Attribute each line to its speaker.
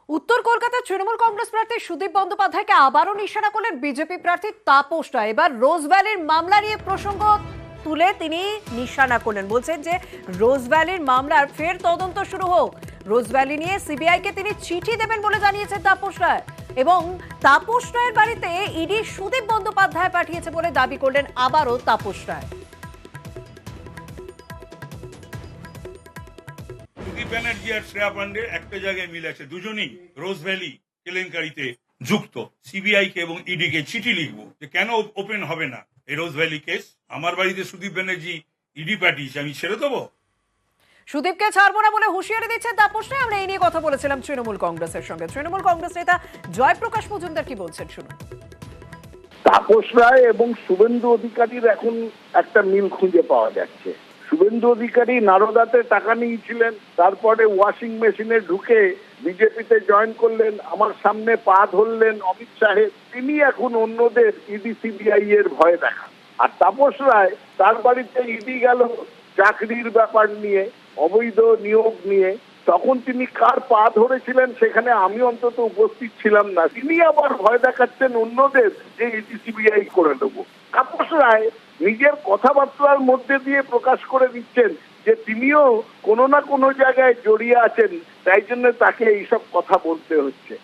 Speaker 1: উত্তর কলকাতার তৃণমূল কংগ্রেস প্রার্থী সুদীপ বন্দ্যোপাধ্যায়কে আবারও নিশানা করলেন বিজেপি প্রার্থী তাপস রায়। এবার রোজ ভ্যালির মামলা নিয়ে প্রসঙ্গ তুলে তিনি নিশানা করলেন, বলছেন যে রোজ ভ্যালির মামলার ফের তদন্ত শুরু হোক। রোজ ভ্যালি নিয়ে সিবিআইকে তিনি চিঠি দেবেন বলে জানিয়েছেন তাপস রায়, এবং তাপস রায়ের বাড়িতে ইডি সুদীপ বন্দ্যোপাধ্যায় পাঠিয়েছে বলে দাবি করলেন আবারও তাপস রায়।
Speaker 2: সুদীপ ব্যানার্জি আর শ্রেয়া পান্ডে একটা জায়গায় মিল আছে, দুজনেই রোজ ভ্যালি কেলেঙ্কারিতে যুক্ত। সিবিআই কে এবং ইডি কে চিঠি লিখবো যে কেন ওপেন হবে না এই রোজ ভ্যালি কেস। আমার বাড়িতে সুদীপ ব্যানার্জি ইডি পাঠিয়েছে, আমি ছেড়ে দেবো?
Speaker 1: সুদীপকে ছাড়বো না বলে হুঁশিয়ারি দিচ্ছেন তাপস রায়। আমরা এই নিয়ে কথা বলেছিলাম তৃণমূল কংগ্রেসের সঙ্গে। তৃণমূল কংগ্রেস নেতা জয়প্রকাশ মজুমদার কি বলছেন শুনুন।
Speaker 3: তাপস রায় এবং শুভেন্দু অধিকারীর এখন একটা মিল খুঁজে পাওয়া যাচ্ছে। শুভেন্দু অধিকারী নারদাতে টাকা নিয়েছিলেন, তারপরে ওয়াশিং মেশিনে ঢুকে বিজেপিতে জয়েন করলেন, আমার সামনে পা ধরলেন অমিত শাহের। তিনি এখন অন্যদের ইডি সিবিআই এর ভয় দেখান। আর তাপস রায় তার বাড়িতে ইডি গেল চাকরির ব্যাপার নিয়ে, অবৈধ নিয়োগ নিয়ে। তখন তিনি কার পা ধরেছিলেন সেখানে আমি অন্তত উপস্থিত ছিলাম না। তিনি আবার ভয় দেখাচ্ছেন অন্যদের যে ইডি সিবিআই করে দেবো। তাপস রায় নিজের কথাবার্তার মধ্যে দিয়ে প্রকাশ করে দিচ্ছেন যে তিনিও কোনো না কোনো জায়গায় জড়িয়ে আছেন, তাই জন্য তাকে এইসব কথা বলতে হচ্ছে।